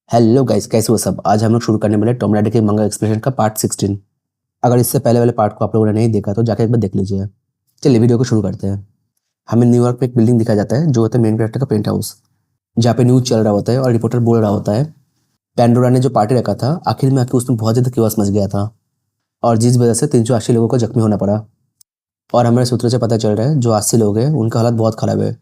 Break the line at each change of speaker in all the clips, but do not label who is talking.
Hello guys, कैसे हो सब। आज हम लोग शुरू करने वाले टॉम राइडर के मंगा एक्सप्रेशन का पार्ट 16। अगर इससे पहले वाले पार्ट को आप लोगों ने नहीं देखा तो जाकर एक बार देख लीजिए। चलिए वीडियो को शुरू करते हैं। हमें न्यूयॉर्क में एक बिल्डिंग दिखाया जाता है जो होता है मेन कैरेक्टर का पेंट हाउस, जहाँ पे न्यूज चल रहा होता है और रिपोर्टर बोल रहा होता है पेंडोरा ने जो पार्टी रखा था आखिर में आके उसमें बहुत ज़्यादा किवास मच गया था और जिस वजह से 380 लोगों को जख्मी होना पड़ा। और हमारे सूत्रों से पता चल रहा है जो 80 लोग हैं उनका हालत बहुत ख़राब है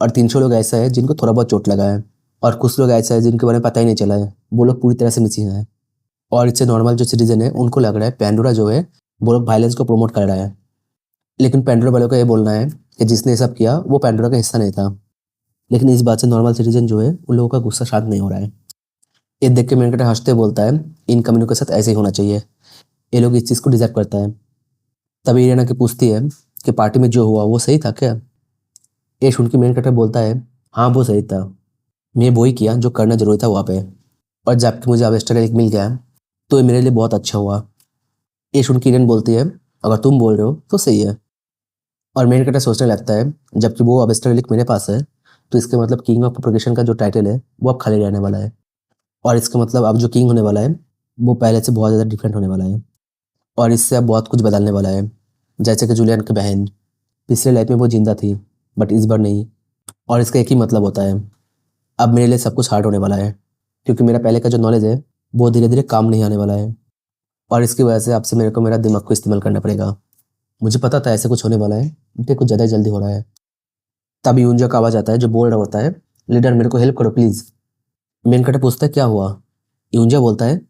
और 300 लोग ऐसा है जिनको थोड़ा बहुत चोट लगा है और कुछ लोग ऐसा है जिनके बारे में पता ही नहीं चला है, वो लोग पूरी तरह से मिसिंग है। और इससे नॉर्मल जो सिटीजन है उनको लग रहा है पेंडोरा जो है वो लोग वायलेंस को प्रमोट कर रहा है। लेकिन पेंडोरा वालों का ये बोलना है कि जिसने ये सब किया वो पेंडोरा का हिस्सा नहीं था। लेकिन इस बात से नॉर्मल सिटीजन जो है उन लोगों का गुस्सा शांत नहीं हो रहा है। ये देख के मेन कैरेक्टर हंसते बोलता है इन कम्युनिटी के साथ ऐसे ही होना चाहिए, ये लोग इस चीज़ को डिजर्व करता है। तभी इरियाना की पूछती है कि पार्टी में जो हुआ वो सही था क्या। ये सुन के मेन कैरेक्टर बोलता है हाँ वो सही था, मैं वही किया जो करना जरूरी था वहाँ पे, और जबकि मुझे अब एस्टर मिल गया तो ये मेरे लिए बहुत अच्छा हुआ। ये सुन के इरियन बोलती है अगर तुम बोल रहे हो तो सही है। और मेन कैरेक्टर सोचने लगता है जबकि वो अब एस्टर मेरे पास है तो इसके मतलब किंग ऑफ प्रोपगेशन का जो टाइटल है वो अब खाली रहने वाला है। और इसका मतलब अब जो किंग होने वाला है वो पहले से बहुत ज़्यादा डिफरेंट होने वाला है और इससे अब बहुत कुछ बदलने वाला है। जैसे कि जूलियन की बहन पिछले लाइफ में वो जिंदा थी बट इस बार नहीं। और इसका एक ही मतलब होता है अब मेरे लिए सब कुछ हार्ड होने वाला है क्योंकि मेरा पहले का जो नॉलेज है वो धीरे धीरे काम नहीं आने वाला है और इसकी वजह से अब से मेरे को मेरा दिमाग को इस्तेमाल करना पड़ेगा। मुझे पता था ऐसे कुछ होने वाला है लेकिन कुछ ज़्यादा जल्दी हो रहा है। तब यूंजा का आवाज़ आता है जो बोल रहा होता है लीडर मेरे को हेल्प करो प्लीज़। मेन कटर पूछता है क्या हुआ। यूंजा बोलता है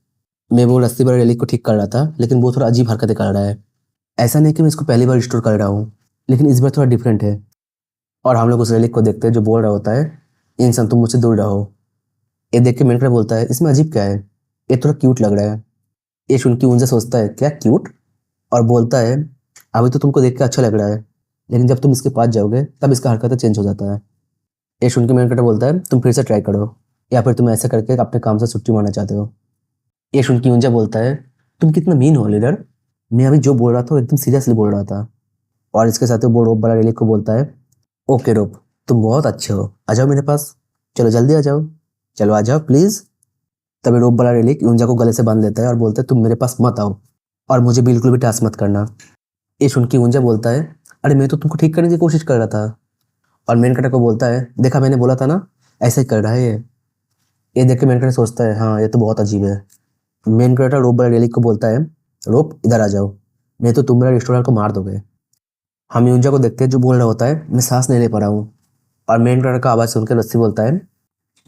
मैं वो रस्सी वाले रेलिक को ठीक कर रहा था लेकिन वो थोड़ा अजीब हरकतें कर रहा है। ऐसा नहीं कि मैं इसको पहली बार रिस्टोर कर रहा हूँ लेकिन इस बार थोड़ा डिफरेंट है। और हम लोग उस रेलिक को देखते हैं जो बोल रहा होता है इंसान तुम मुझसे दूर रहो। ये देख के मेन कटर बोलता है इसमें अजीब क्या है, ये थोड़ा क्यूट लग रहा है। ये सुन के यूंजा सोचता है क्या क्यूट, और बोलता है अभी तो तुमको देख के अच्छा लग रहा है लेकिन जब तुम इसके पास जाओगे तब इसका हरकत चेंज हो जाता है। ये सुन के मेन कटर बोलता है तुम फिर से ट्राई करो या फिर तुम ऐसा करके अपने काम से छुट्टी मारना चाहते हो। ये सुन के यूंजा बोलता है तुम कितना मीन हो लीडर, मैं अभी जो बोल रहा था वो एकदम सीरियसली बोल रहा था। और इसके साथ वो रोप वाला रेलिक को बोलता है ओके रोप तुम बहुत अच्छे हो, आ जाओ मेरे पास, चलो जल्दी आ जाओ, चलो आ जाओ प्लीज। तभी रोप वाला रेलिक यूंजा को गले से बांध लेता है और बोलता है तुम मेरे पास मत आओ और मुझे बिल्कुल भी टास्क मत करना। ये सुन के यूंजा बोलता है अरे मैं तो तुमको ठीक करने की कोशिश कर रहा था। और मेन कटर को बोलता है देखा मैंने बोला था ना ऐसा ही कर रहा है ये देख के मेन कटर सोचता है हाँ ये तो बहुत अजीब है। मेन कटर रोप वाला रेलिक को बोलता है रोप इधर आ जाओ नहीं तो तुम मेरा रेस्टोरेंट को मार दोगे। हम यूंजा को देखते हैं जो बोल रहा होता है मैं सांस नहीं ले पा रहा हूँ। और मेन कटर का आवाज़ सुनकर रस्सी बोलता है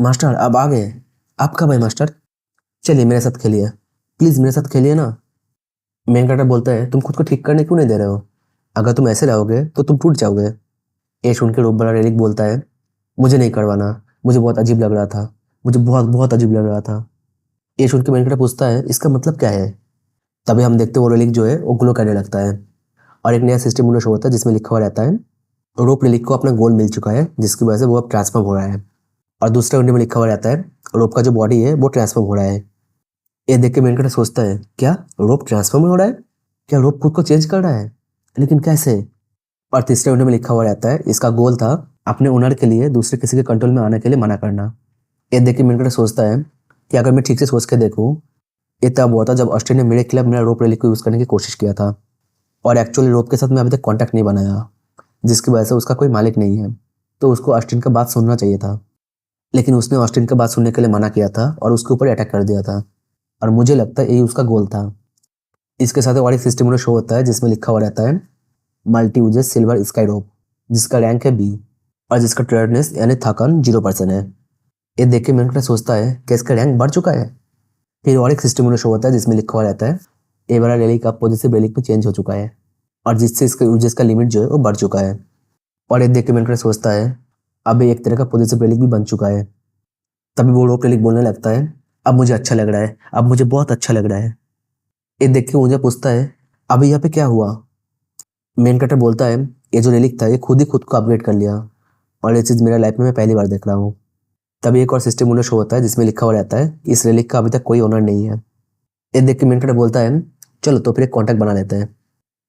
मास्टर अब आ गए, आप कब आए मास्टर, चलिए मेरे साथ खेलिए, प्लीज़ मेरे साथ खेलिए ना। मेन कटर बोलता है तुम खुद को ठीक करने क्यों नहीं दे रहे हो, अगर तुम ऐसे रहोगे तो तुम टूट जाओगे। ये सुन के रोप वाला रेलिक बोलता है मुझे नहीं करवाना, मुझे बहुत अजीब लग रहा था, मुझे बहुत बहुत अजीब लग रहा था। ये सुन के मेन कटर पूछता है इसका मतलब क्या है। तभी हम देखते हैं वो रेलिक जो है वो ग्लो करने लगता है और एक नया सिस्टम विंडो शो होता है जिसमें लिखा हुआ रहता है रोप रेलिक को अपना गोल मिल चुका है जिसकी वजह से वो अब ट्रांसफॉर्म हो रहा है। और दूसरे विंडो में लिखा हुआ रहता है रोप का जो बॉडी है वो ट्रांसफॉर्म हो रहा है। ये देख के मेन कटर सोचता है क्या रोप ट्रांसफॉर्म हो रहा है, क्या रोप खुद को चेंज कर रहा है, लेकिन कैसे। और तीसरे विंडो में लिखा हुआ रहता है इसका गोल था अपने ओनर के लिए दूसरे किसी के कंट्रोल में आने के लिए मना करना। ये देख के मेन कटर सोचता है कि अगर मैं ठीक से सोच के देखूँ ये तब हुआ था जब ऑस्ट्रेन ने मेरे खिलाफ मेरा रोप रेलिक को यूज़ करने की कोशिश किया था और एक्चुअली रोप के साथ मैं अभी तक कॉन्टैक्ट नहीं बनाया जिसकी वजह से उसका कोई मालिक नहीं है, तो उसको ऑस्टिन का बात सुनना चाहिए था। लेकिन उसने ऑस्टिन का बात सुनने के लिए मना किया था और उसके ऊपर अटैक कर दिया था और मुझे लगता है यही उसका गोल था। इसके साथ और एक सिस्टम शो होता है जिसमें लिखा हुआ रहता है मल्टी यूजेस सिल्वर स्काई रोप जिसका रैंक है बी और जिसका ट्रेडनेस यानी थकान 0% है। ये देख के मेन सोचता है कि इसका रैंक बढ़ चुका है। फिर और एक सिस्टम शो होता है जिसमें लिखा हुआ रहता है ए वाला रेलिक अब पॉजिटिव रेलिक में चेंज हो चुका है और जिससे इसका यूजेस का लिमिट जो है वो बढ़ चुका है। और ये देख के मेन सोचता है अब एक तरह का पॉजिटिव रेलिक भी बन चुका है। तभी वो रोप रेलिक बोलने लगता है अब मुझे अच्छा लग रहा है, अब मुझे बहुत अच्छा लग रहा है। ये देख के मुझे पूछता है अभी यहाँ पे क्या हुआ। मेन कटर बोलता है ये जो रेलिक था ये खुद ही खुद को अपग्रेड कर लिया और ये चीज़ मेरा लाइफ में मैं पहली बार देख रहा हूँ। तभी एक और सिस्टम विंडो शो होता है जिसमें लिखा हुआ रहता है इस रेलिक का अभी तक कोई ओनर नहीं है। ये देख के मेन कटर बोलता है चलो तो फिर एक कॉन्टैक्ट बना लेते हैं।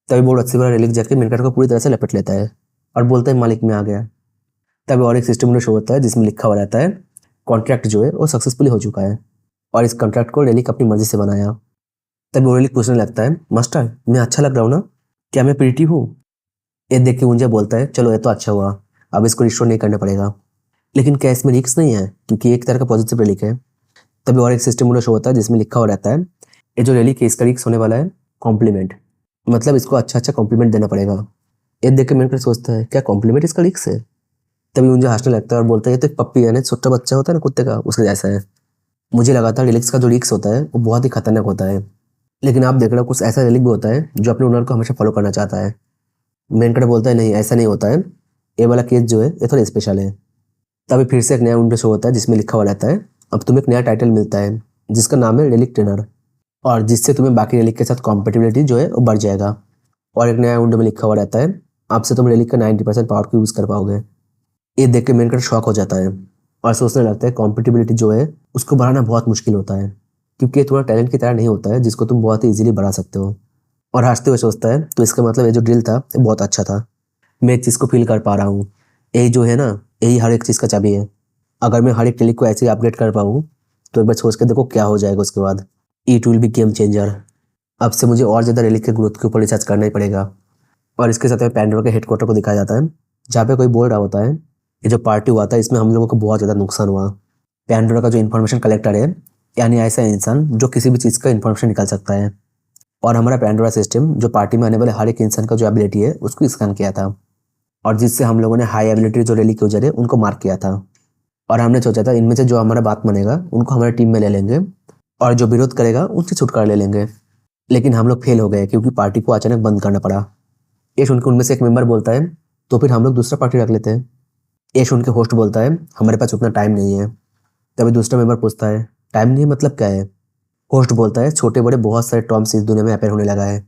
तभी वो रस्सी वाला रेलिक जाके मेन कटर को पूरी तरह से लपेट लेता है और बोलता है मालिक में आ गया। तभी और एक सिस्टम विंडो शो होता है जिसमें लिखा हुआ रहता है कॉन्ट्रैक्ट जो है वो सक्सेसफुली हो चुका है और इस कॉन्ट्रैक्ट को रेलिक अपनी मर्जी से बनाया। तभी वो रेलिक पूछने लगता है, मास्टर मैं अच्छा लग रहा हूँ ना, क्या मैं प्रीटी हूँ? ये देख के ऊंजा बोलता है, चलो ये तो अच्छा हुआ, अब इसको रिस्टोर नहीं करना पड़ेगा। लेकिन क्या इसमें रिस्क नहीं है, क्योंकि एक तरह का पॉजिटिव रेलिक है। तभी और एक सिस्टम शो होता है जिसमें लिखा हुआ रहता है, ये जो रेलिक है इसका रिस्क होने वाला है कॉम्प्लीमेंट, मतलब इसको अच्छा अच्छा कॉम्प्लीमेंट देना पड़ेगा। ये देख के मेरे सोचता है, क्या कॉम्प्लीमेंट इसका रिस्क है? तभी ऊंजा हंसने लगता है और बोलता है, ये तो एक पप्पी है ना, छोटा बच्चा होता है ना कुत्ते का, उसके जैसा है। मुझे लगा था रिलिक्स का जो रिस्क होता है वो बहुत ही खतरनाक होता है, लेकिन आप देख रहे हो कुछ ऐसा रिलिक भी होता है जो अपने ओनर को हमेशा फॉलो करना चाहता है। मेनकट बोलता है, नहीं ऐसा नहीं होता है, ये वाला केस जो है ये थोड़ा स्पेशल है। तभी फिर से एक नया विंडो शो होता है जिसमें लिखा हुआ रहता है, अब तुम्हें एक नया टाइटल मिलता है जिसका नाम है रेलिक ट्रेनर, और जिससे तुम्हें बाकी रेलिक के साथ कॉम्पेटिबिलिटी जो है वो बढ़ जाएगा। और एक नया विंडो में लिखा हुआ रहता है, आपसे तुम रेलिक का 90% पावर को यूज़ कर पाओगे। ये देख के मेनकट शॉक हो जाता है और सोचने लगता है कॉम्पेटिबिलिटी जो है उसको बढ़ाना बहुत मुश्किल होता है, क्योंकि ये तुम्हारा टैलेंट की तरह नहीं होता है जिसको तुम बहुत ही इजीली बढ़ा सकते हो। और हंसते हुए सोचता है, तो इसका मतलब ये जो ड्रिल था ये बहुत अच्छा था, मैं एक चीज़ को फील कर पा रहा हूँ, यही जो है ना, यही हर एक चीज़ का चाबी है। अगर मैं हर एक क्लिक को ऐसे ही अपग्रेड कर पाऊँ तो एक बार सोच के देखो क्या हो जाएगा उसके बाद। It will be game changer. अब से मुझे और ज़्यादा रेलिक के ग्रोथ के ऊपर रिसर्च करना ही पड़ेगा। और इसके साथ में पैंडोरा के हेडक्वार्टर को दिखाया जाता है, जहाँ पे कोई बोल रहा होता है, ये जो पार्टी हुआ था इसमें हम लोगों को बहुत ज़्यादा नुकसान हुआ। पैंडोरा का जो इन्फॉर्मेशन कलेक्टर है, यानी ऐसा इंसान जो किसी भी चीज़ का इन्फॉर्मेशन निकाल सकता है, और हमारा पैंडोरा सिस्टम जो पार्टी में आने वाले हर एक इंसान का जो एबिलिटी है उसको स्कैन किया था, और जिससे हम लोगों ने हाई एबिलिटी जो रेलिक यूजर है उनको मार्क किया था। और हमने सोचा था इनमें से जो हमारा बात मानेगा उनको हमारे टीम में ले लेंगे, और जो विरोध करेगा उनसे छुटकारा ले लेंगे। लेकिन हम लोग फेल हो गए क्योंकि पार्टी को अचानक बंद करना पड़ा। ये सुन के उनमें से एक मेंबर बोलता है, तो फिर हम लोग दूसरा पार्टी रख लेते हैं। ये सुन के होस्ट बोलता है, हमारे पास उतना टाइम नहीं है। तभी दूसरा मेंबर पूछता है, टाइम नहीं है मतलब क्या है? होस्ट बोलता है, छोटे बड़े बहुत सारे टॉम्स इस दुनिया में अपेयर होने लगा है,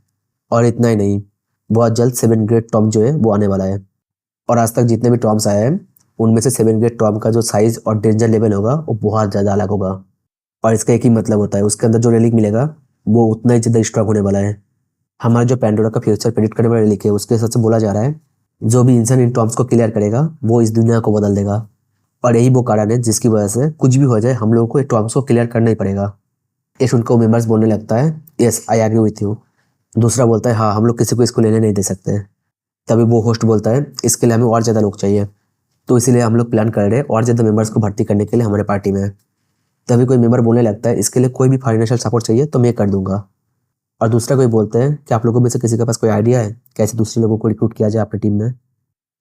और इतना ही नहीं, बहुत जल्द 7 ग्रेड टॉम जो है वो आने वाला है। और आज तक जितने भी टॉम्स आए हैं उनमें से 7 ग्रेड टॉम का जो साइज और डेंजर लेवल होगा वो बहुत ज़्यादा अलग होगा। और इसका एक ही मतलब होता है, उसके अंदर जो रेलिक मिलेगा वो उतना ही ज़्यादा स्ट्रॉन्ग होने वाला है। हमारा जो पैंडोरा का फ्यूचर प्रेडिक्ट करने वाला रेलिक है उसके हिसाब से बोला जा रहा है, जो भी इंसान इन टॉम्स को क्लियर करेगा वो इस दुनिया को बदल देगा। और यही वो कारण है जिसकी वजह से कुछ भी हो जाए हम लोगों को ये टॉम्स को क्लियर करना ही पड़ेगा। यश उनको मेंबर्स बोलने लगता है, yes I agree with you. दूसरा बोलता है, हाँ हम लोग किसी को इसको लेने नहीं दे सकते। तभी वो होस्ट बोलता है, इसके लिए हमें और ज़्यादा लोग चाहिए, तो इसीलिए हम लोग प्लान कर रहे हैं और ज़्यादा मेंबर्स को भर्ती करने के लिए हमारे पार्टी में। तभी कोई मेंबर बोलने लगता है, इसके लिए कोई भी फाइनेंशियल सपोर्ट चाहिए तो मैं कर दूंगा। और दूसरा कोई बोलते हैं कि आप लोगों में से किसी के पास कोई आइडिया है कैसे दूसरे लोगों को रिक्रूट किया जाए अपनी टीम में?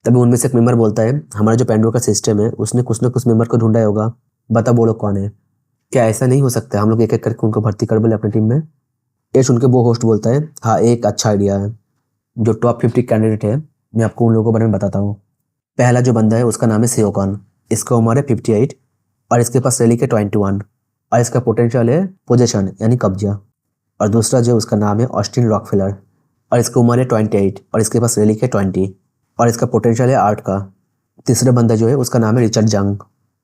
तभी उनमें से एक मेंबर बोलता है, हमारा जो पैंडोरा का सिस्टम है उसने कुछ ना कुछ मेंबर को ढूंढा ही होगा, बता वो लोग कौन है। क्या ऐसा नहीं हो सकता हम लोग एक एक करके उनको भर्ती कर बोले अपनी टीम में? ये सुन के वो होस्ट बोलता है, हाँ एक अच्छा आइडिया है। जो टॉप 50 कैंडिडेट है मैं आपको उन लोगों के बारे में बताता हूँ। पहला जो बंदा है उसका नाम है सियोकॉन, इसका उम्र है 58, और इसके पास रेलिक है 21, और इसका पोटेंशियल है पोजेशन यानी कब्जा। और दूसरा जो है उसका नाम है ऑस्टिन रॉकफेलर, और इसकी उम्र है 28, और इसके पास रेलिक है 20, और इसका पोटेंशियल है आर्ट का। तीसरा बंदा जो है उसका नाम है रिचर्ड जंग,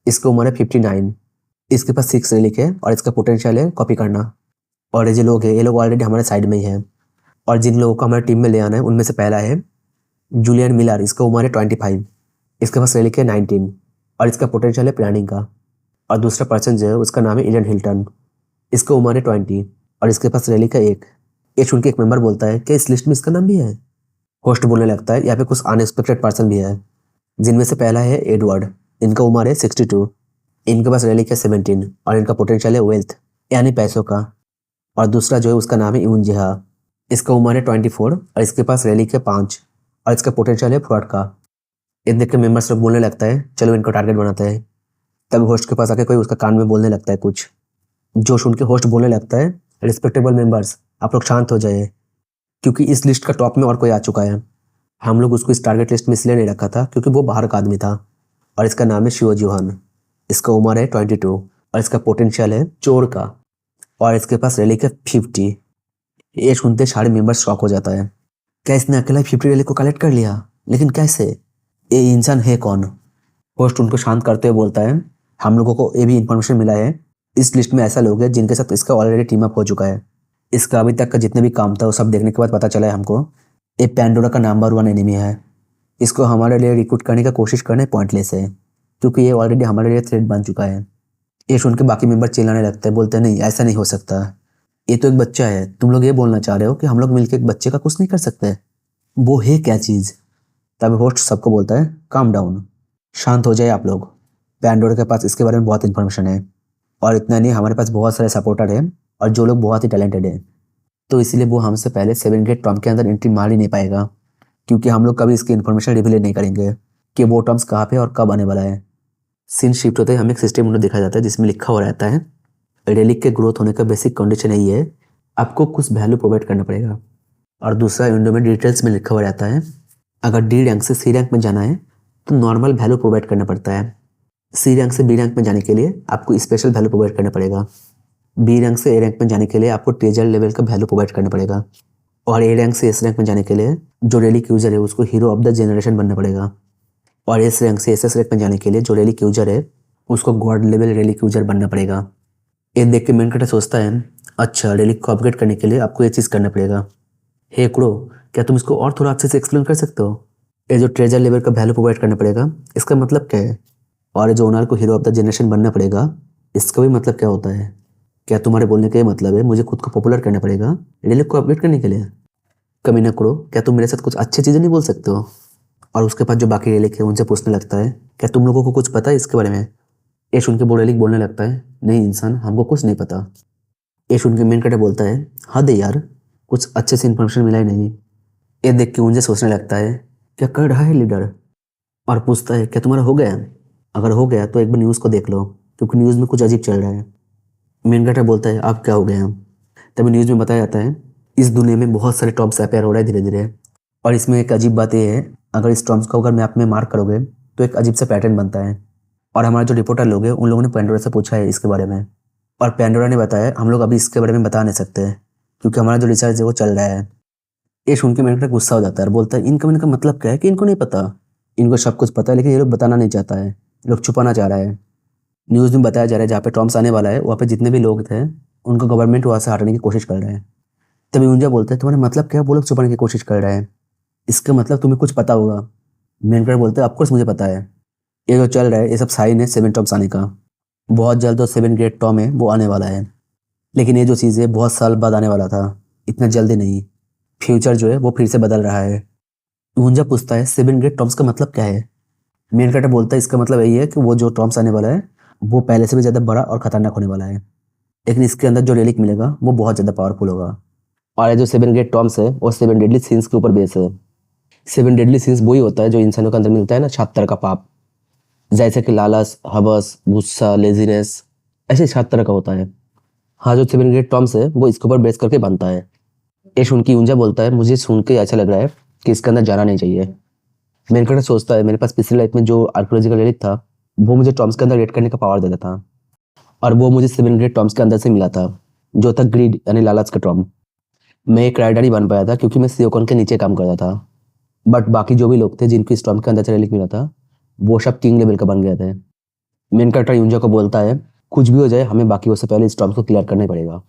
इसकी उम्र है 59, इसके पास 6 रेलिक है, और इसका पोटेंशियल है कॉपी करना। और ये जो लोग हैं ये लोग ऑलरेडी हमारे साइड में ही हैं, और जिन लोगों को हमारे टीम में ले आना है उनमें से पहला है जूलियन मिलर, इसका उम्र है 25, इसके पास रेलिक है 19, और इसका पोटेंशियल है प्लानिंग का। और दूसरा पर्सन जो है उसका नाम है इडन हिल्टन, इसका उम्र है 20, और इसके पास रेलिक है 1। ये सुन के एक मेंबर बोलता है, क्या इस लिस्ट में इसका नाम भी है? होस्ट बोलने लगता है, यहाँ पे कुछ अनएक्सपेक्टेड पर्सन भी है, जिनमें से पहला है एडवर्ड, इनका उम्र है 62, इनके पास रेलिक है 17, और इनका पोटेंशियल है वेल्थ यानी पैसों का। और दूसरा जो है उसका नाम है यून जेहा, इसका उम्र है 24, और इसके पास रेलिक है 5, और इसका पोटेंशियल है फ्रॉड का। ये देख के मेंबर्स लोग बोलने लगता है, चलो इनको टारगेट बनाते हैं। तब होस्ट के पास आके कोई उसका कान में बोलने लगता है कुछ, जो सुन के होस्ट बोलने लगता है, रिस्पेक्टेबल मेंबर्स आप लोग शांत हो जाइए, क्योंकि इस लिस्ट का टॉप में और कोई आ चुका है। हम लोग उसको इस टारगेट लिस्ट में इसलिए नहीं रखा था क्योंकि वो बाहर का आदमी था, और इसका नाम है शिव जोहान, इसका उम्र है 22, और इसका पोटेंशियल है चोर का, और इसके पास रेलिक है 50। ये सुनते सारे मेंबर्स शॉक हो जाता है, क्या इसने अकेला 50 रेलिक को कलेक्ट कर लिया? लेकिन कैसे? ये इंसान है कौन? होस्ट उनको शांत करते हुए बोलता है, हम लोगों को ये भी इंफॉर्मेशन मिला है, इस लिस्ट में ऐसा लोग हैं जिनके साथ इसका ऑलरेडी टीम अप हो चुका है। इसका अभी तक का जितने भी काम था वो सब देखने के बाद पता चला है हमको, ये पैंडोरा का नंबर 1 एनिमी है। इसको हमारे लिए रिक्रूट करने का कोशिश करना पॉइंटलेस है, क्योंकि ये ऑलरेडी हमारे लिए थ्रेट बन चुका है। ये सुन के बाकी मेंबर चिल्लाने लगते हैं, बोलते हैं नहीं ऐसा नहीं हो सकता, ये तो एक बच्चा है, तुम लोग ये बोलना चाह रहे हो कि हम लोग मिलकर एक बच्चे का कुछ नहीं कर सकते? वो है क्या चीज़? तब होस्ट सबको बोलता है काम डाउन, शांत हो जाए आप लोग, पैंडोरा के पास इसके बारे में बहुत इन्फॉर्मेशन है, और इतना नहीं हमारे पास बहुत सारे सपोर्टर हैं और जो लोग बहुत ही टैलेंटेड हैं, तो इसलिए वो हमसे पहले 7 गेट टॉम के अंदर एंट्री मार ही नहीं पाएगा, क्योंकि हम लोग कभी इसकी इन्फॉर्मेशन रिवील नहीं करेंगे कि वो टॉम्स कहाँ पे और कब आने वाला है। सीन शिफ्ट होते ही हमें एक सिस्टम विंडो दिखाया जाता है जिसमें लिखा हुआ रहता है रेलिक के ग्रोथ होने का बेसिक कंडीशन यही है, आपको कुछ वैल्यू प्रोवाइड करना पड़ेगा। और दूसरा विंडो में डिटेल्स में लिखा हुआ रहता है अगर डी रैंक से सी रैंक में जाना है तो नॉर्मल वैल्यू प्रोवाइड करना पड़ता है, सी रैंक से बी रैंक में जाने के लिए आपको स्पेशल वैल्यू प्रोवाइड करना पड़ेगा, बी रैंक से ए रैंक में जाने के लिए आपको ट्रेजर लेवल का वैल्यू प्रोवाइड करना पड़ेगा, और ए रैंक से एस रैंक में जाने के लिए जो रेलिक यूजर है उसको हीरो ऑफ द जनरेशन बनना पड़ेगा, और एस रैंक से एस रैंक में जाने के लिए जो रेलिक यूजर है उसको गॉड लेवल रेलिक यूजर बनना पड़ेगा। ये देख के मेन कैरेक्टर सोचता है अच्छा रेलिक को अपग्रेड करने के लिए आपको ये चीज़ करना पड़ेगा। हे क्रो, क्या तुम इसको और थोड़ा अच्छे से एक्सप्लेन कर सकते हो? ये जो ट्रेजर लेवल का वैल्यू प्रोवाइड करना पड़ेगा इसका मतलब क्या है, और ये जो ओनर को हीरो ऑफ द जनरेशन बनना पड़ेगा इसका भी मतलब क्या होता है? क्या तुम्हारे बोलने का ये मतलब है मुझे खुद को पॉपुलर करना पड़ेगा रेलिक को अपग्रेड करने के लिए? कमीना क्रो, क्या तुम मेरे साथ कुछ अच्छी चीज़ें नहीं बोल सकते हो? और उसके पास जो बाकी रेलिक है उनसे पूछने लगता है क्या तुम लोगों को कुछ पता है इसके बारे में? ये सुन के वो रेलिक बोलने लगता है नहीं इंसान, हमको कुछ नहीं पता। ये सुन के मेन कैरेक्टर बोलता है हद है यार, कुछ अच्छे से इन्फॉर्मेशन मिला ही नहीं। ये देख के मुझे सोचने लगता है क्या कर रहा है लीडर, और पूछता है क्या तुम्हारा हो गया? अगर हो गया तो एक बार न्यूज़ को देख लो क्योंकि न्यूज़ में कुछ अजीब चल रहा है। मेन कैरेक्टर बोलता है अब क्या हो गया? तभी न्यूज़ में बताया जाता है इस दुनिया में बहुत सारे टॉम्स अपेयर हो रहा है धीरे धीरे, और इसमें एक अजीब बात यह है अगर इस टॉम्स को अगर मैप में मार्क करोगे तो एक अजीब सा पैटर्न बनता है। और हमारे जो रिपोर्टर लोग हैं उन लोगों ने पैंडोरा से पूछा है इसके बारे में, और पैंडोरा ने बताया हम लोग अभी इसके बारे में बता नहीं सकते क्योंकि हमारा जो रिसर्च है वो चल रहा है। ये सुन के मेरे को गुस्सा हो जाता है और बोलता है इनका का मतलब क्या है कि इनको नहीं पता, इनको सब कुछ पता है लेकिन ये लोग बताना नहीं चाहता है, ये लोग छुपाना चाह रहा है। न्यूज़ में बताया जा रहा है जहाँ पे टॉम्स आने वाला है वहाँ पे जितने भी लोग थे उनको गवर्नमेंट वहाँ से हटाने की कोशिश कर रहे हैं। तभी यूंजा बोलता है तुम्हारा मतलब क्या है? वो लोग छुपाने की कोशिश कर रहे हैं, इसका मतलब तुम्हें कुछ पता होगा। मेन कैरेक्टर बोलता है ऑफकोर्स मुझे पता है, ये जो चल रहा है ये सब साइन है 7 टॉम्स आने का, बहुत जल्द जो 7 ग्रेट टॉम है वो आने वाला है, लेकिन ये जो चीज़ है बहुत साल बाद आने वाला था, इतना जल्दी नहीं, फ्यूचर जो है वो फिर से बदल रहा है। यूंजा पूछता है 7 ग्रेट टॉम्स का मतलब क्या है? मेन कैरेक्टर बोलता है इसका मतलब यही है कि वो जो टॉम्स आने वाला है वो पहले से भी ज़्यादा बड़ा और खतरनाक होने वाला है, लेकिन इसके अंदर जो रेलिक मिलेगा वो बहुत ज़्यादा पावरफुल होगा। और ये जो 7 ग्रेट टॉम्स है वो 7 डेडली सिंस के ऊपर बेस है। 7 डेडली सिंस वही होता है जो इंसानों के अंदर मिलता है ना 7 तरह का पाप, जैसे कि लालच, हवस, गुस्सा, लेजीनेस, ऐसे 7 तरह का होता है। हाँ जो 7 ग्रेट टॉम्स है वो इसके ऊपर बेस करके बनता है। ये सुन के यूंजा बोलता है मुझे सुन के ऐसा लग रहा है कि इसके अंदर जाना नहीं चाहिए। मेरे को सोचता है मेरे पास पिछली लाइफ में जो आर्कोलॉजिकल रेलिक था वो मुझे टॉम्स के अंदर रेड करने का पावर देता था, और वो मुझे 7 ग्रेट टॉम्स के अंदर से मिला था जो था ग्रीड यानी लालच का टॉम। मैं एक राइडर ही बन पाया था क्योंकि मैं सियोकॉन के नीचे काम करता था, बट बाकी जो भी लोग थे जिनको इस टॉम के अंदर से रेलिक मिला था वो सब किंग लेवल का बन गए थे। मेन कैरेक्टर यूंजा को बोलता है कुछ भी हो जाए हमें बाकी उससे पहले इस टॉम को क्लियर करना ही पड़ेगा।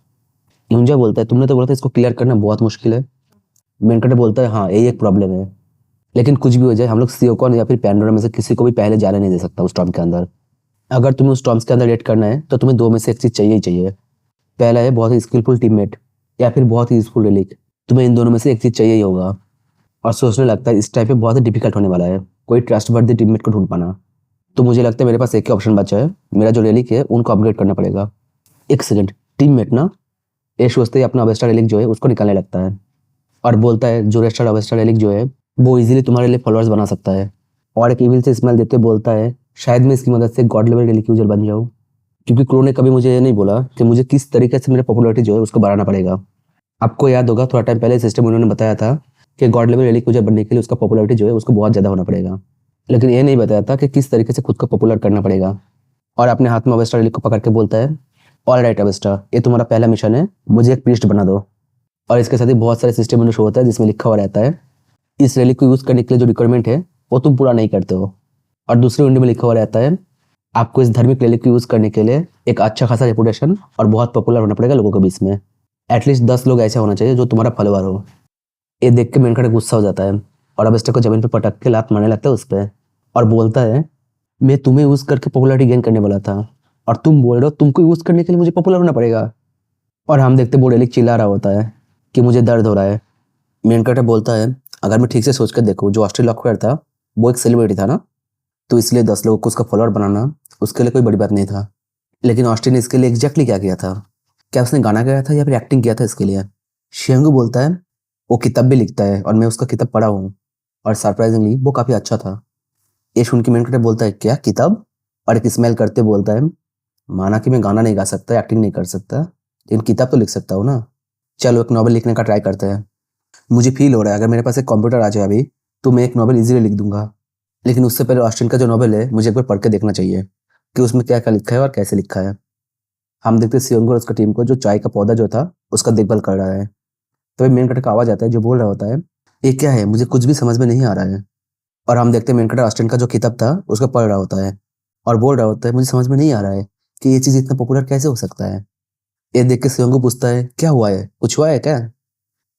यूंजा बोलता है तुमने तो बोला था इसको क्लियर करना बहुत मुश्किल है। मेन कैरेक्टर बोलता है हाँ यही एक प्रॉब्लम है, लेकिन कुछ भी हो जाए हम लोग सियोकॉन या फिर पैंडोरा में से किसी को भी पहले जाने नहीं दे सकता उस टॉम के अंदर। अगर तुम्हें उस टॉम्स के अंदर रेड करना है तो तुम्हें 2 में से एक चीज़ चाहिए ही चाहिए। पहला है बहुत ही स्किलफुल टीममेट या फिर बहुत ही यूजफुल रेलिक, तुम्हें इन दोनों में से एक चीज़ चाहिए ही होगा। और सोचने लगता है इस टाइप पे बहुत ही डिफिकल्ट होने वाला है कोई ट्रस्टवर्दी टीममेट को ढूंढ पाना, तो मुझे लगता है मेरे पास एक ही ऑप्शन बचा है, मेरा जो रेलिक है उनको अपग्रेड करना पड़ेगा। एक सेकेंड, टीममेट ना? ये सोचते ही अपना अवेस्टा रेलिक जो है उसको निकालने लगता है और बोलता है जो रेस्टर अवेस्टा रेलिक जो है वो इजीली तुम्हारे लिए फॉलोअर्स बना सकता है, और एक इविल से स्मेल देते हुए बोलता है शायद मैं इसकी मदद से गॉड लेवल रेलिक यूजर बन जाऊँ, क्योंकि क्रो ने कभी मुझे ये नहीं बोला कि मुझे किस तरीके से मेरा पॉपुलैरिटी जो है उसको बढ़ाना पड़ेगा। आपको याद होगा थोड़ा टाइम पहले सिस्टम उन्होंने बताया था कि गॉड लेवल रेलिक यूजर बनने के लिए उसका पॉपुलैरिटी जो है उसको बहुत ज़्यादा होना पड़ेगा, लेकिन ये नहीं बताया था कि किस तरीके से खुद को पॉपुलर करना पड़ेगा। और अपने हाथ में अवेस्टा रेलिक को पकड़ के बोलता है ऑल राइट अवेस्टा, ये तुम्हारा पहला मिशन है, मुझे एक प्रीस्ट बना दो। और इसके साथ ही बहुत सारे सिस्टम विंडो शो होता है जिसमें लिखा हुआ रहता है इस रेलिक को यूज़ करने के लिए जो रिक्वायरमेंट है वो तुम पूरा नहीं करते हो। और दूसरे विंडो में लिखा हुआ रहता है आपको इस धार्मिक रेलिक को यूज़ करने के लिए एक अच्छा खासा रेपुटेशन और बहुत पॉपुलर होना पड़ेगा लोगों के बीच में, एटलीस्ट 10 लोग ऐसे होना चाहिए जो तुम्हारा फॉलोअर हो। ये देख के मेन कैरेक्टर गुस्सा हो जाता है और अवेस्टा को जमीन पर पटक के लात मारने लगता है उस पर और बोलता है मैं तुम्हें यूज़ करके पॉपुलैरिटी गेन करने वाला था, और तुम बोल रहे हो तुमको यूज करने के लिए मुझे पॉपुलर होना पड़ेगा। और हम देखते बोडेलिक चिल्ला रहा होता है कि मुझे दर्द हो रहा है। मेन कैरेक्टर बोलता है अगर मैं ठीक से सोच कर देखूँ, जो ऑस्ट्रेल लॉकवेयर था वो एक सेलिब्रिटी था ना, तो इसलिए 10 लोगों को उसका फॉलोअर बनाना उसके लिए कोई बड़ी बात नहीं था। लेकिन ऑस्ट्रेल ने इसके लिए एग्जैक्टली क्या किया था? क्या उसने गाना गाया था या फिर एक्टिंग किया था इसके लिए? शियंगू बोलता है वो किताब भी लिखता है और मैं उसका किताब पढ़ा हूँ और सरप्राइजिंगली वो काफ़ी अच्छा था। ये सुन के मेन कैरेक्टर बोलता है क्या किताब? और एक स्माइल करते बोलता है माना कि मैं गाना नहीं गा सकता, एक्टिंग नहीं कर सकता, लेकिन किताब तो लिख सकता हूँ ना। चलो एक नॉवल लिखने का ट्राई करते हैं। मुझे फील हो रहा है अगर मेरे पास एक कंप्यूटर आ जाए अभी तो मैं एक नॉवल इजीली लिख दूंगा। लेकिन उससे पहले ऑस्टिन का जो नॉवल है मुझे एक बार पढ़ के देखना चाहिए कि उसमें क्या क्या लिखा है और कैसे लिखा है। हम देखते हैं सियोंग और उसका टीम को जो चाय का पौधा जो था उसका देखभाल कर रहा है। तो मेन कैरेक्टर का आवाज आता है जो बोल रहा होता है ये क्या है, मुझे कुछ भी समझ में नहीं आ रहा है। और हम देखते हैं मेन कैरेक्टर ऑस्टिन का जो किताब था उसका पढ़ रहा होता है और बोल रहा होता है मुझे समझ में नहीं आ रहा है कि ये चीज इतना पॉपुलर कैसे हो सकता है। ये देख के सियोंग पूछता है क्या हुआ है, कुछ हुआ है क्या?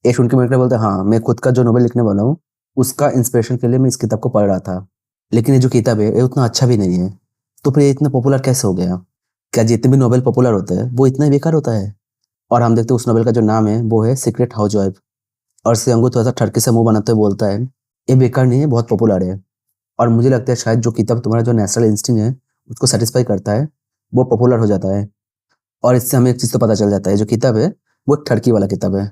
ये सुन के मेरे को बोलता है हाँ मैं खुद का जो नोवेल लिखने वाला हूँ उसका इंस्पिरेशन के लिए मैं इस किताब को पढ़ रहा था, लेकिन ये जो किताब है ये उतना अच्छा भी नहीं है। तो फिर ये इतना पॉपुलर कैसे हो गया? क्या जितने भी नोवेल पॉपुलर होते हैं वो इतना ही बेकार होता है? और हम देखते हैं उस नोवेल का जो नाम है वो है सीक्रेट हाउसवाइफ। और सियंगू थोड़ा सा ठड़के से मुंह बनाते हुए बोलता है ये बेकार नहीं है, बहुत पॉपुलर है। और मुझे लगता है शायद जो किताब तुम्हारा जो नेचुरल इंस्टिंक्ट है उसको सेटिस्फाई करता है वो पॉपुलर हो जाता है। और इससे हमें एक चीज़ तो पता चल जाता है जो किताब है वो एक ठड़की वाला किताब है।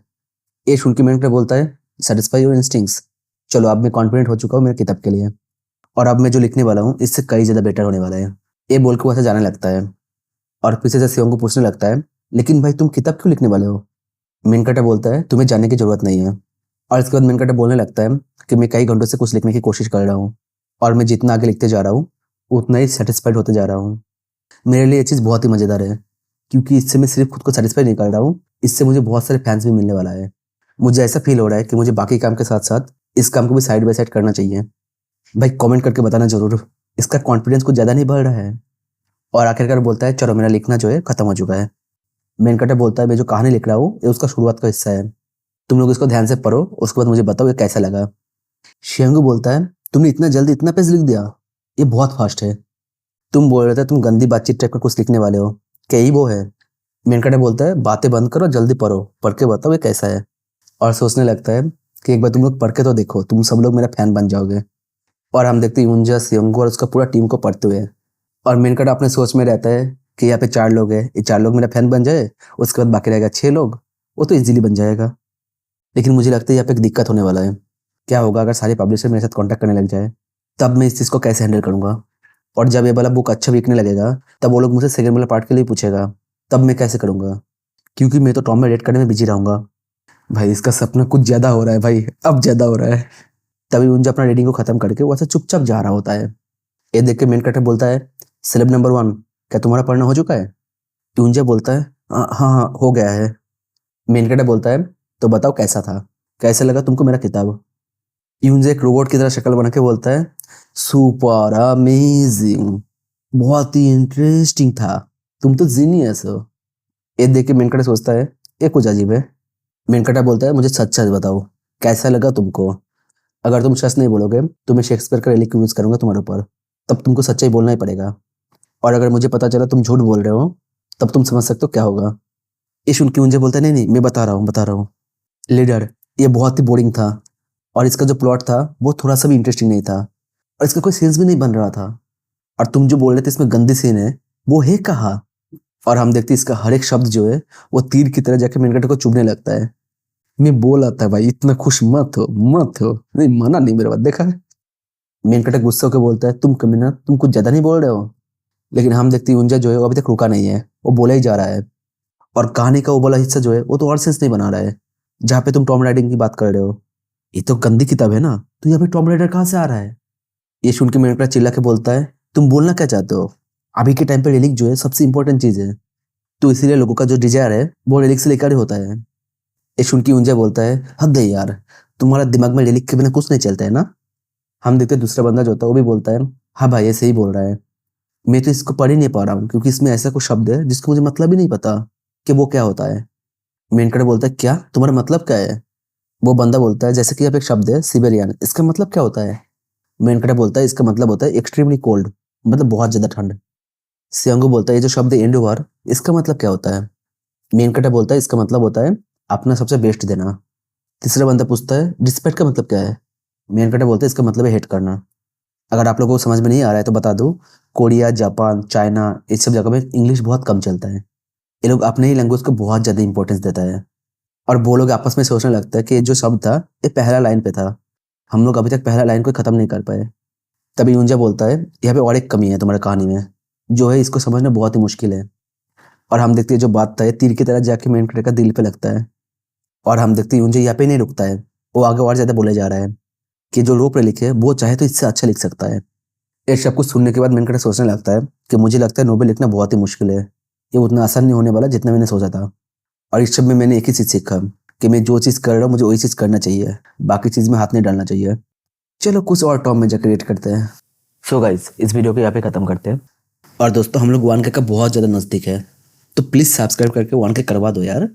ये सुन के मेरे बोलता है सेटिस्फाई योर इंस्टिंक्ट्स। चलो अब मैं कॉन्फिडेंट हो चुका हूँ मेरे किताब के लिए और अब मैं जो लिखने वाला हूँ इससे कई ज़्यादा बेटर होने वाला है। ये बोल के वो ऐसे जाने लगता है और पीछे से सियोंग को पूछने लगता है लेकिन भाई तुम किताब क्यों लिखने वाले हो? मेनकाटा बोलता है तुम्हें जानने की जरूरत नहीं है। और इसके बाद मेनकाटा बोलने लगता है कि मैं कई घंटों से कुछ लिखने की कोशिश कर रहा हूँ और मैं जितना आगे लिखते जा रहा हूँ उतना ही सेटिस्फाइड होते जा रहा हूँ। मेरे लिए ये चीज़ बहुत ही मज़ेदार है क्योंकि इससे मैं सिर्फ खुद को सेटिस्फाई नहीं कर रहा हूँ, इससे मुझे बहुत सारे फैंस भी मिलने वाला है। मुझे ऐसा फील हो रहा है कि मुझे बाकी काम के साथ साथ इस काम को भी साइड बाय साइड करना चाहिए। भाई कमेंट करके बताना जरूर इसका कॉन्फिडेंस कुछ ज़्यादा नहीं बढ़ रहा है। और आखिरकार बोलता है चलो मेरा लिखना जो है खत्म हो चुका है। मेन कटर बोलता है मैं जो कहानी लिख रहा हूँ ये उसका शुरुआत का हिस्सा है, तुम लोग इसको ध्यान से पढ़ो उसके बाद मुझे बताओ ये कैसा लगा। शियंगू बोलता है तुमने इतना जल्दी इतना पेज लिख दिया, ये बहुत फास्ट है। तुम बोल रहे थे तुम गंदी बातचीत टाइप का कुछ लिखने वाले हो, क्या ही वो है? मेन कटर बोलता है बातें बंद करो जल्दी पढ़ो, पढ़ के बताओ ये कैसा है। और सोचने लगता है कि एक बार तुम लोग पढ़ के तो देखो, तुम सब लोग मेरा फैन बन जाओगे। और हम देखते हैं यूंजा सियंगू और उसका पूरा टीम को पढ़ते हुए। और मेन कटर अपने सोच में रहता है कि यहाँ पे 4 लोग हैं, ये 4 लोग मेरा फैन बन जाए, उसके बाद बाकी रहेगा 6 लोग, वो तो इजीली बन जाएगा। लेकिन मुझे लगता है यहाँ पे एक दिक्कत होने वाला है। क्या होगा अगर सारे पब्लिशर मेरे साथ कॉन्टैक्ट करने लग जाए, तब मैं इस चीज़ को कैसे हैंडल करूंगा? और जब ये वाला बुक अच्छा बिकने लगेगा तब वो लोग मुझसे सेकंड वाला पार्ट के लिए पूछेगा, तब मैं कैसे करूंगा? क्योंकि मैं तो टॉम में रेड करने में बिजी रहूंगा। भाई इसका सपना कुछ ज्यादा हो रहा है भाई, अब ज्यादा हो रहा है। तभी उनजा अपना रेडिंग को खत्म करके वो ऐसे चुपचाप जा रहा होता है। ये देख के मेन कैरेक्टर बोलता है सेलेब नंबर 1 क्या तुम्हारा पढ़ना हो चुका है? यूंजा बोलता है हाँ हाँ हाँ, हो गया है। मेन कैरेक्टर बोलता है तो बताओ कैसा था, कैसे लगा तुमको मेरा किताब? यूंजा एक रोबोट की तरह शक्ल बना के बोलता है सुपर अमेजिंग, बहुत ही इंटरेस्टिंग था, तुम तो जीनियस हो। ये देख के मेन कैरेक्टर सोचता है ये कुछ अजीब है। मेन कैरेक्टर बोलता है मुझे सच सच बताओ कैसा लगा तुमको? अगर तुम सच नहीं बोलोगे तो मैं शेक्सपियर का रिलीक यूज करूंगा तुम्हारे ऊपर, तब तुमको सच्चाई बोलना ही पड़ेगा। और अगर मुझे पता चला तुम झूठ बोल रहे हो तब तुम समझ सकते हो क्या होगा। ये सुन के मुझे बोलता है नहीं नहीं मैं बता रहा हूँ। लीडर ये बहुत ही बोरिंग था और इसका जो प्लॉट था वो थोड़ा सा भी इंटरेस्टिंग नहीं था और इसका कोई सीन्स भी नहीं बन रहा था। और तुम जो बोल रहे थे इसमें गंदी सीन है वो है कहाँ? और हम देखते हैं इसका हर एक शब्द जो है वो तीर की तरह जाके मेन कैरेक्टर को चुभने लगता है। मैं बोला था भाई इतना खुश मत हो मत हो, नहीं माना नहीं मेरे बात, देखा है। मेन कैरेक्टर गुस्सा होकर बोलता है तुम कमीना तुम कुछ ज्यादा नहीं बोल रहे हो। लेकिन हम देखते हैं यूंजा जो है वो अभी तक रुका नहीं है, वो बोला ही जा रहा है। और कहानी का वो वाला हिस्सा जो है वो तो और सेंस नहीं बना रहा है जहाँ पे तुम टॉम राइडिंग की बात कर रहे हो। ये तो गंदी किताब है ना, तो यहाँ पे टॉम राइडर कहाँ से आ रहा है? ये सुन के मेरे चिल्ला के बोलता है तुम बोलना क्या चाहते हो? अभी के टाइम पे रिलीक जो है सबसे इंपॉर्टेंट चीज है, तो इसीलिए लोगों का जो डिजायर है वो रिलीक से लेकर ही होता है। ये सुन के यूंजा बोलता है हद है यार, तुम्हारा दिमाग में रिलीक के बिना कुछ नहीं चलता है ना। हम देखते दूसरा बंदा जो होता है वो भी बोलता है हाँ भाई ऐसे ही बोल रहा है, मैं तो इसको पढ़ ही नहीं पा रहा हूँ क्योंकि इसमें ऐसा कुछ शब्द है जिसको मुझे मतलब ही नहीं पता कि वो क्या होता है। मेन कैरेक्टर बोलता है क्या तुम्हारा मतलब क्या है? वो बंदा बोलता है जैसे कि अब एक शब्द है सिबेरियन, इसका मतलब क्या होता है? मेन कैरेक्टर बोलता है इसका मतलब होता है एक्सट्रीमली कोल्ड, मतलब बहुत ज्यादा ठंड। सियांगो बोलता है ये जो शब्द एंड ओवर इसका मतलब क्या होता है? मेन कटा बोलता है इसका मतलब होता है अपना सबसे बेस्ट देना। तीसरा बंदा पूछता है रिस्पेक्ट का मतलब क्या है? मेन कटा बोलता है इसका मतलब है हेट करना। अगर आप लोगों को समझ में नहीं आ रहा है तो बता दूं, कोरिया, जापान, चाइना, इस सब जगह में इंग्लिश बहुत कम चलता है। ये लोग अपने ही लैंग्वेज को बहुत ज़्यादा इंपॉर्टेंस देता है और वो लोग आपस में सोचने लगता है कि ये जो शब्द था ये पहला लाइन पे था, हम लोग अभी तक पहला लाइन को ख़त्म नहीं कर पाए। तभी यूंजा बोलता है यहाँ पे और एक कमी है तुम्हारी कहानी में, जो है इसको समझना बहुत ही मुश्किल है। और हम देखते हैं जो बात था ये तीर की तरह जाके मेन कैरेक्टर का दिल पे लगता है। और हम देखते हैं यूंजा यहाँ पे नहीं रुकता है, वो आगे और ज़्यादा बोले जा रहा है कि जो रोप लिखे वो चाहे तो इससे अच्छा लिख सकता है। ये सब कुछ सुनने के बाद मेन कैरेक्टर सोचने लगता है कि मुझे लगता है नोवेल लिखना बहुत ही मुश्किल है, ये उतना आसान नहीं होने वाला जितना मैंने सोचा था। और इस सब में मैंने एक ही चीज़ सीखा कि मैं जो चीज़ कर रहा हूँ मुझे वही चीज़ करना चाहिए, बाकी चीज़ में हाथ नहीं डालना चाहिए। चलो कुछ और टॉम में जा क्रिएट करते हैं। सो गाइस इस वीडियो को यहाँ पे ख़त्म करते हैं। और दोस्तों हम लोग 1K का बहुत ज़्यादा नज़दीक है, तो प्लीज़ सब्सक्राइब करके 1K करवा दो यार।